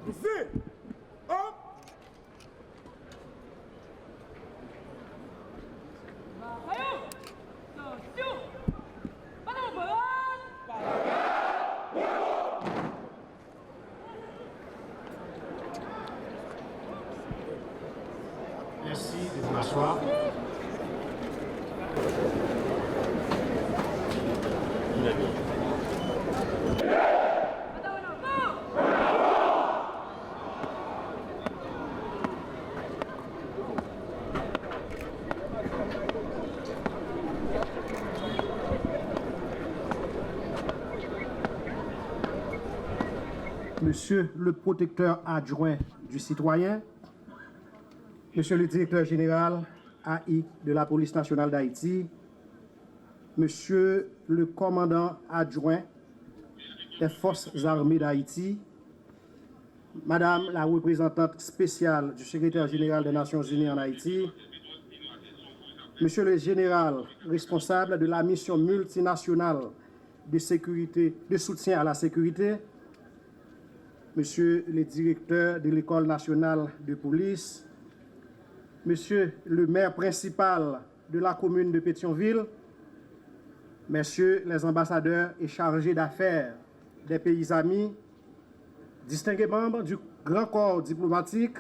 Ici. Hop. Merci de vous asseoir. Monsieur le protecteur adjoint du citoyen, Monsieur le directeur général AI de la police nationale d'Haïti, Monsieur le commandant adjoint des forces armées d'Haïti, Madame la représentante spéciale du secrétaire général des Nations Unies en Haïti, Monsieur le général responsable de la mission multinationale de soutien à la sécurité, Monsieur le directeur de l'École nationale de police, Monsieur le maire principal de la commune de Pétionville, Messieurs les ambassadeurs et chargés d'affaires des pays amis, distingués membres du grand corps diplomatique,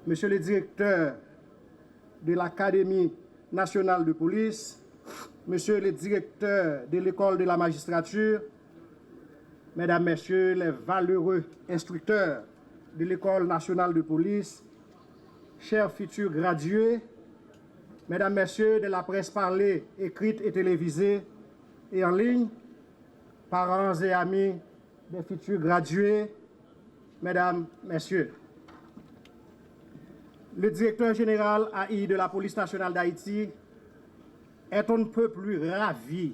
Monsieur le directeur de l'Académie nationale de police, Monsieur le directeur de l'École de la magistrature, Mesdames, Messieurs les valeureux instructeurs de l'École nationale de police, chers futurs gradués, Mesdames, Messieurs de la presse parlée, écrite et télévisée et en ligne, parents et amis des futurs gradués, Mesdames, Messieurs. Le directeur général AI de la police nationale d'Haïti est on ne peut plus ravi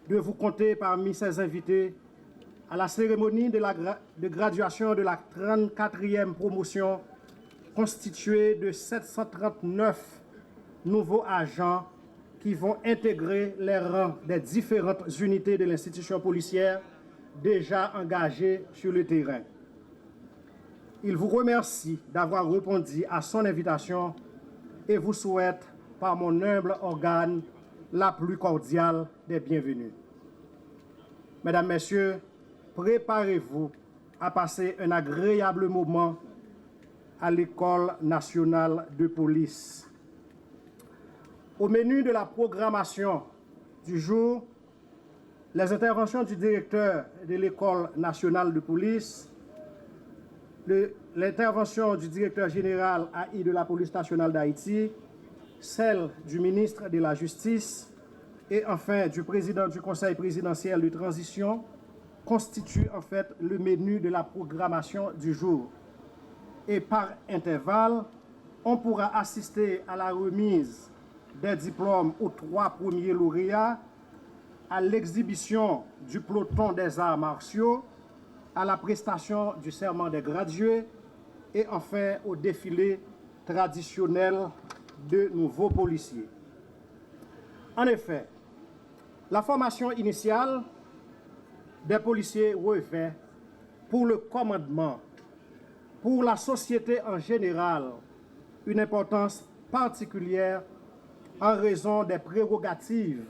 de vous compter parmi ses invités à la cérémonie de graduation de la 34e promotion constituée de 739 nouveaux agents qui vont intégrer les rangs des différentes unités de l'institution policière déjà engagées sur le terrain. Il vous remercie d'avoir répondu à son invitation et vous souhaite, par mon humble organe, la plus cordiale des bienvenues. Mesdames, Messieurs, préparez-vous à passer un agréable moment à l'École nationale de police. Au menu de la programmation du jour, les interventions du directeur de l'École nationale de police, l'intervention du directeur général AI de la police nationale d'Haïti, celle du ministre de la Justice et enfin du président du Conseil présidentiel de transition constituent en fait le menu de la programmation du jour. Et par intervalle, on pourra assister à la remise des diplômes aux 3 premiers lauréats, à l'exhibition du peloton des arts martiaux, à la prestation du serment des gradués et enfin au défilé traditionnel de nouveaux policiers. En effet, la formation initiale des policiers revêt pour le commandement, pour la société en général, une importance particulière en raison des prérogatives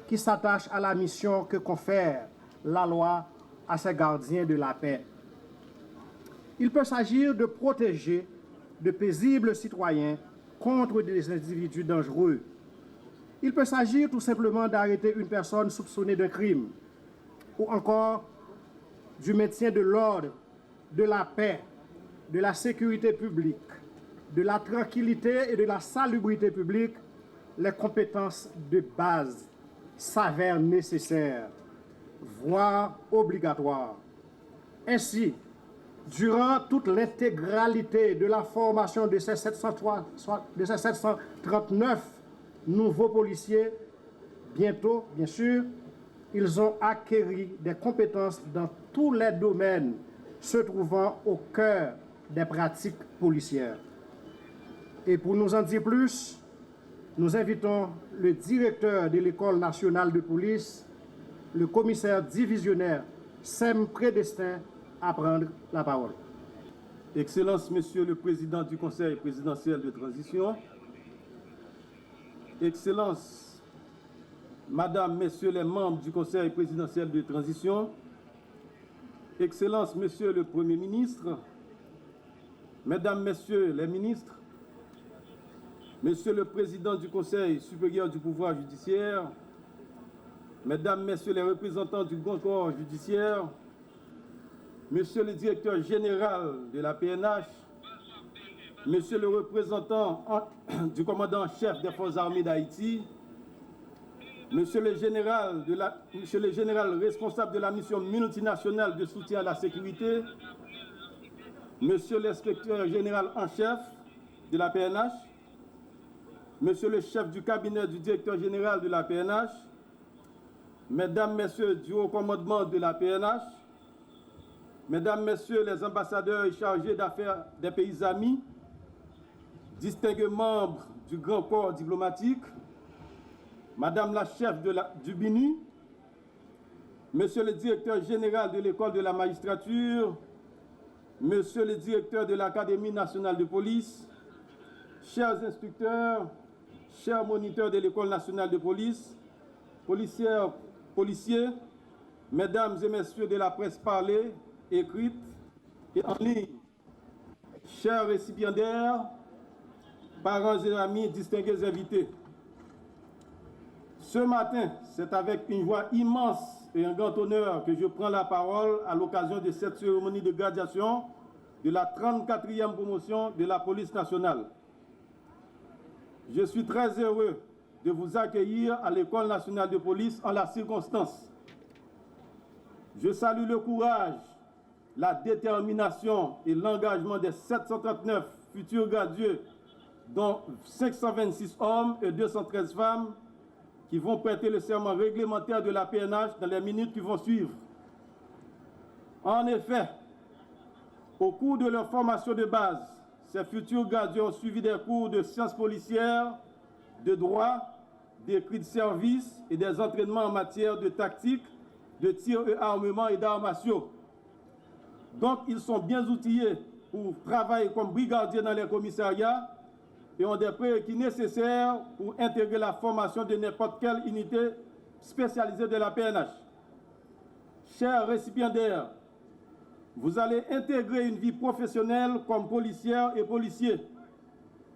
qui s'attachent à la mission que confère la loi à ses gardiens de la paix. Il peut s'agir de protéger de paisibles citoyens contre des individus dangereux. Il peut s'agir tout simplement d'arrêter une personne soupçonnée d'un crime, ou encore du maintien de l'ordre, de la paix, de la sécurité publique, de la tranquillité et de la salubrité publique. Les compétences de base s'avèrent nécessaires, voire obligatoires. Ainsi, durant toute l'intégralité de la formation de ces 739 nouveaux policiers, bientôt, bien sûr, ils ont acquis des compétences dans tous les domaines se trouvant au cœur des pratiques policières. Et pour nous en dire plus, nous invitons le directeur de l'École nationale de police, le commissaire divisionnaire Sem Prédestin, à prendre la parole. Excellence, Monsieur le Président du Conseil présidentiel de transition, Excellence, Madame, Messieurs les membres du Conseil présidentiel de transition, Excellence, Monsieur le Premier ministre, Mesdames, Messieurs les ministres, Monsieur le Président du Conseil supérieur du pouvoir judiciaire, Mesdames, Messieurs les représentants du grand corps judiciaire, Monsieur le directeur général de la PNH, Monsieur le représentant du commandant en chef des forces armées d'Haïti, Monsieur le général responsable de la mission multinationale de soutien à la sécurité, Monsieur l'inspecteur général en chef de la PNH, Monsieur le chef du cabinet du directeur général de la PNH, Mesdames, Messieurs du haut commandement de la PNH, Mesdames, Messieurs les ambassadeurs et chargés d'affaires des pays amis, distingués membres du grand corps diplomatique, Madame la chef du BINU, Monsieur le directeur général de l'école de la magistrature, Monsieur le directeur de l'Académie nationale de police, chers instructeurs, chers moniteurs de l'école nationale de police, policières, policiers, Mesdames et Messieurs de la presse parlée, écrite et en ligne, chers récipiendaires, parents et amis, distingués invités. Ce matin, c'est avec une joie immense et un grand honneur que je prends la parole à l'occasion de cette cérémonie de graduation de la 34e promotion de la police nationale. Je suis très heureux de vous accueillir à l'École nationale de police en la circonstance. Je salue le courage, la détermination et l'engagement des 739 futurs gradués, dont 526 hommes et 213 femmes, qui vont prêter le serment réglementaire de la PNH dans les minutes qui vont suivre. En effet, au cours de leur formation de base, ces futurs gradués ont suivi des cours de sciences policières, de droit, d'écrit de service et des entraînements en matière de tactique, de tir et armement et d'arts martiaux. Donc, ils sont bien outillés pour travailler comme brigadiers dans les commissariats et ont des prérequis nécessaires pour intégrer la formation de n'importe quelle unité spécialisée de la PNH. Chers récipiendaires, vous allez intégrer une vie professionnelle comme policière et policier.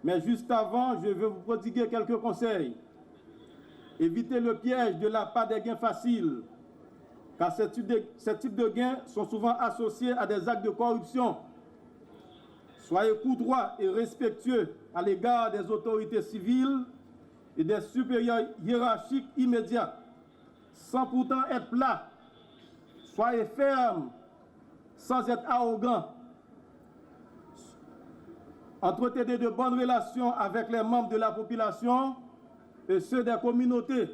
Mais juste avant, je veux vous prodiguer quelques conseils. Évitez le piège de l'appât des gains faciles, car ces types de gains sont souvent associés à des actes de corruption. Soyez courtois et respectueux à l'égard des autorités civiles et des supérieurs hiérarchiques immédiats, sans pourtant être plat. Soyez ferme, sans être arrogant. Entretenez de bonnes relations avec les membres de la population et ceux des communautés.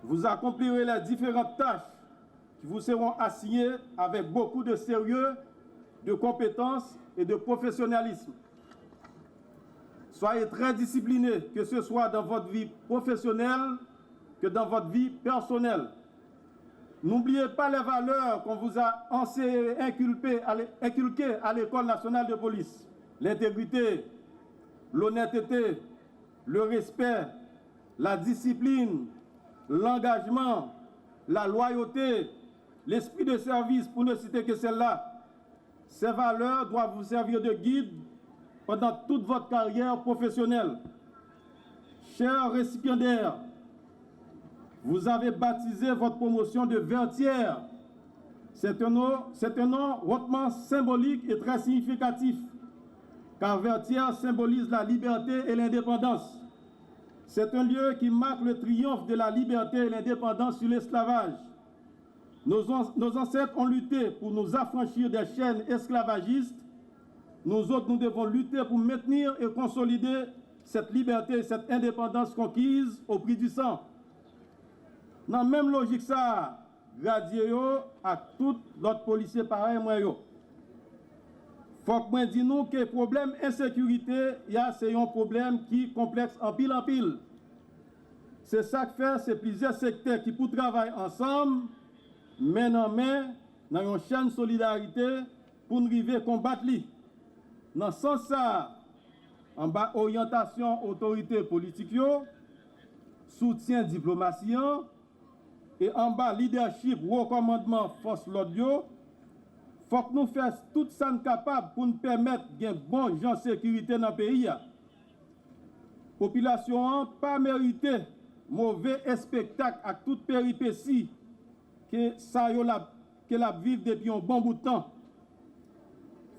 Vous accomplirez les différentes tâches qui vous seront assignées avec beaucoup de sérieux, de compétences et de professionnalisme. Soyez très disciplinés, que ce soit dans votre vie professionnelle que dans votre vie personnelle. N'oubliez pas les valeurs qu'on vous a inculquées à l'École nationale de police. L'intégrité, l'honnêteté, le respect, la discipline, l'engagement, la loyauté, l'esprit de service, pour ne citer que celle-là. Ces valeurs doivent vous servir de guide pendant toute votre carrière professionnelle. Chers récipiendaires, vous avez baptisé votre promotion de Vertière. C'est un nom hautement symbolique et très significatif, car Vertière symbolise la liberté et l'indépendance. C'est un lieu qui marque le triomphe de la liberté et l'indépendance sur l'esclavage. Nos ancêtres ont lutté pour nous affranchir des chaînes esclavagistes. Nous autres, nous devons lutter pour maintenir et consolider cette liberté et cette indépendance conquise au prix du sang. Dans la même logique, ça, gradier à tout l'autre policier pareil, moi yo. Faut que moi dis nous que le problème insécurité, c'est un problème qui est complexe en pile en pile. C'est ça que fait, c'est plusieurs secteurs qui pour travailler ensemble, main en main, dans une chaîne solidarité pour nous arriver à combattre lui. Dans ce sens, en bas orientation autorité politique, soutien diplomatie, et en bas leadership, recommandement force l'ordre, il faut que nous fassions tout ça capable pour nous permettre de bon gens de sécurité dans le pays. La population n'a pas mérité mauvais spectacle à toute péripétie que ça la vive depuis un bon bout de temps.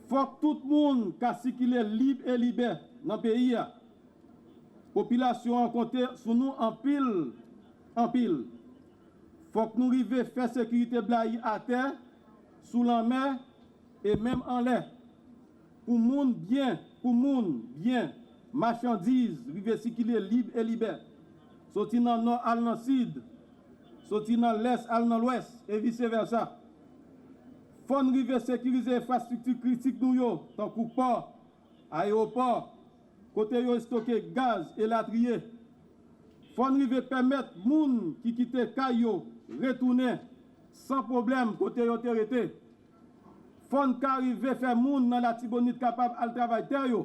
Il faut que tout le monde qui est libre et libère dans le pays. La population a compté sur nous en pile. Il faut que nous arrivions à faire sécurité blaye à terre, sous la mer et même en l'air. Pour monde bien, marchandises, arriver circuler libre et libère. Sortir dans le nord, aller dans le sud, sortir dans l'est, aller dans l'ouest, et vice-versa. Il faut arriver à sécuriser les infrastructures critiques, tant que port, aéroport, côté où stocké gaz et latrier. Il faut arriver à permettre les gens qui quittent Caillou retourner sans problème côté où ils été. Il faut arriver à faire les gens dans la Tibonite capable de travailler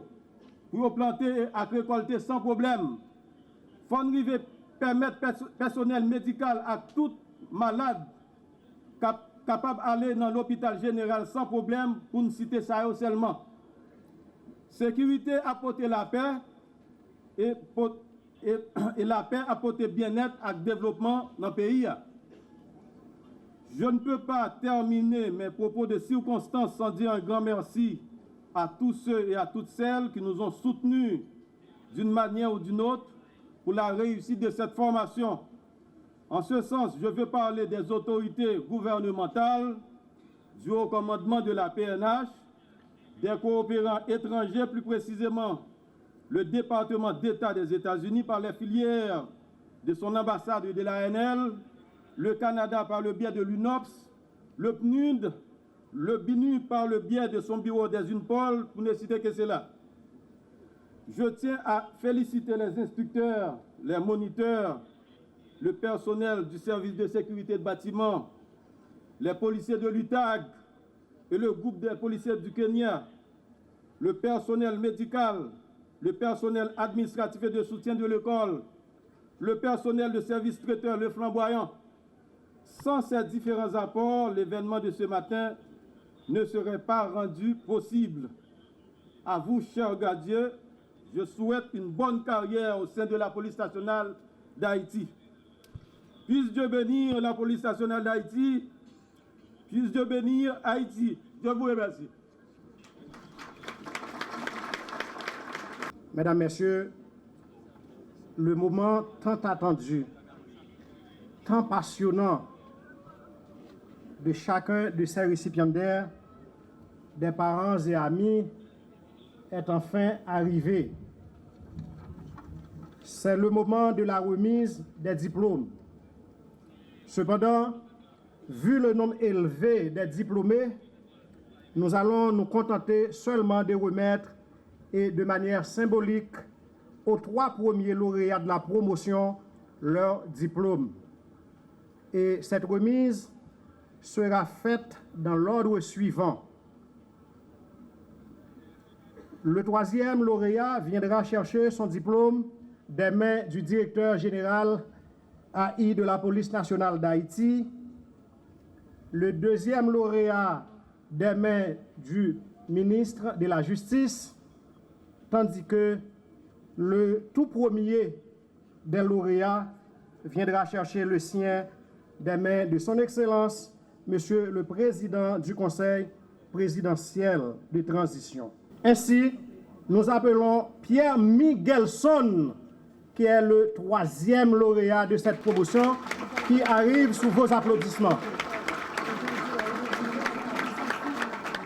pour planter et récolter sans problème. Il faut arriver à permettre personnel médical à tout malade capable d'aller dans l'hôpital général sans problème pour ne citer ça seulement. Sécurité apporter la paix et la paix apporter bien-être et développement dans le pays. Je ne peux pas terminer mes propos de circonstance sans dire un grand merci à tous ceux et à toutes celles qui nous ont soutenus d'une manière ou d'une autre pour la réussite de cette formation. En ce sens, je veux parler des autorités gouvernementales, du haut commandement de la PNH, des coopérants étrangers, plus précisément le département d'État des États-Unis par les filières de son ambassade de l'ANL, le Canada par le biais de l'UNOPS, le PNUD, le BINU par le biais de son bureau des UNPOL, pour ne citer que cela. Je tiens à féliciter les instructeurs, les moniteurs, le personnel du service de sécurité de bâtiment, les policiers de l'UTAG et le groupe des policiers du Kenya, le personnel médical, le personnel administratif et de soutien de l'école, le personnel de service traiteur, le flamboyant. Sans ces différents apports, l'événement de ce matin ne serait pas rendu possible. À vous, chers gardiens, je souhaite une bonne carrière au sein de la police nationale d'Haïti. Puisse Dieu bénir la police nationale d'Haïti. Puisse Dieu bénir Haïti. Je vous remercie. Mesdames, Messieurs, le moment tant attendu, tant passionnant de chacun de ces récipiendaires, des parents et amis, est enfin arrivé. C'est le moment de la remise des diplômes. Cependant, vu le nombre élevé des diplômés, nous allons nous contenter seulement de remettre et de manière symbolique aux 3 premiers lauréats de la promotion leur diplôme. Et cette remise sera faite dans l'ordre suivant. Le 3e lauréat viendra chercher son diplôme des mains du directeur général AI de la police nationale d'Haïti. Le 2e lauréat des mains du ministre de la Justice, tandis que le tout premier des lauréats viendra chercher le sien des mains de son Excellence, Monsieur le Président du Conseil présidentiel de transition. Ainsi, nous appelons Pierre Miguelson, qui est le 3e lauréat de cette promotion, qui arrive sous vos applaudissements.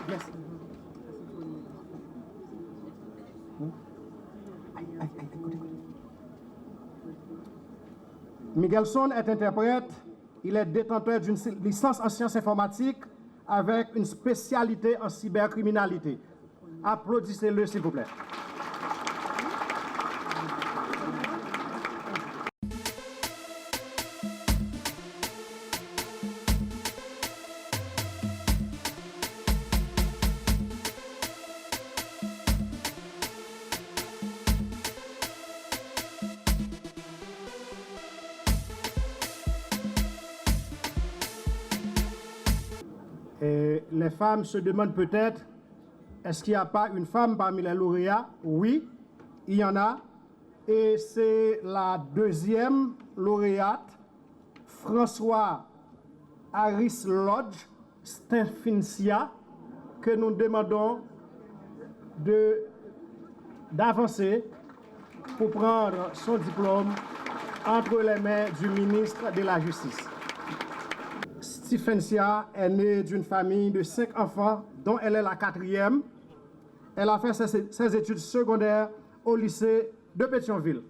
Merci. Miguelson est interprète, il est détenteur d'une licence en sciences informatiques avec une spécialité en cybercriminalité. Applaudissez-le, s'il vous plaît. Et les femmes se demandent peut-être, est-ce qu'il n'y a pas une femme parmi les lauréats? Oui, il y en a. Et c'est la deuxième lauréate, François Harris Lodge Stephensia, que nous demandons d'avancer pour prendre son diplôme entre les mains du ministre de la Justice. Stephensia est née d'une famille de 5 enfants, dont elle est la 4e. Elle a fait ses études secondaires au lycée de Pétionville.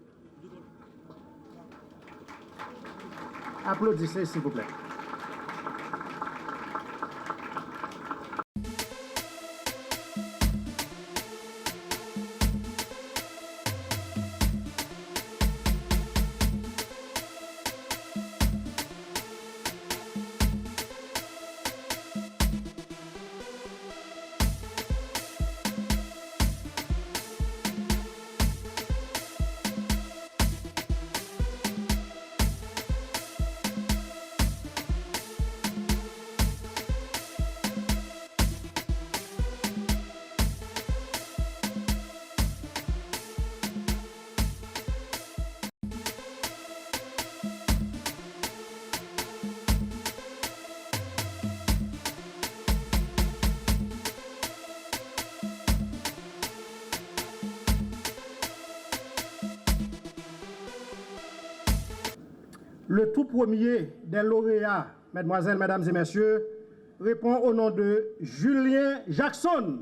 Applaudissez, s'il vous plaît. Le tout premier des lauréats, mesdemoiselles, mesdames et messieurs, répond au nom de Julien Jackson.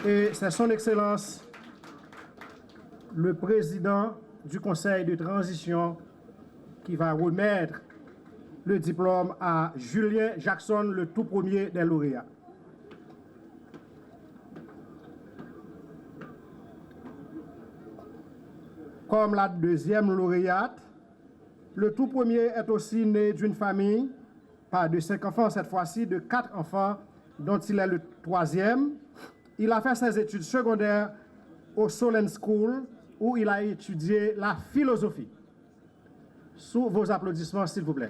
Et c'est son Excellence, le président du Conseil de transition, qui va remettre le diplôme à Julien Jackson, le tout premier des lauréats. Comme la deuxième lauréate, le tout premier est aussi né d'une famille, pas de 5 enfants cette fois-ci, de 4 enfants, dont il est le 3e. Il a fait ses études secondaires au Solent School, où il a étudié la philosophie. Sous vos applaudissements, s'il vous plaît.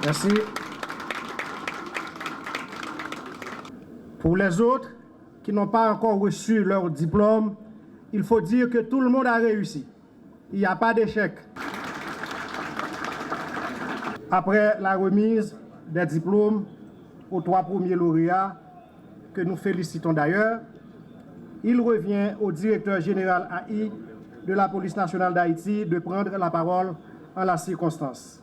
Merci. Pour les autres qui n'ont pas encore reçu leur diplôme, il faut dire que tout le monde a réussi. Il n'y a pas d'échec. Après la remise des diplômes aux 3 premiers lauréats, que nous félicitons d'ailleurs, il revient au directeur général AI de la Police nationale d'Haïti de prendre la parole en la circonstance.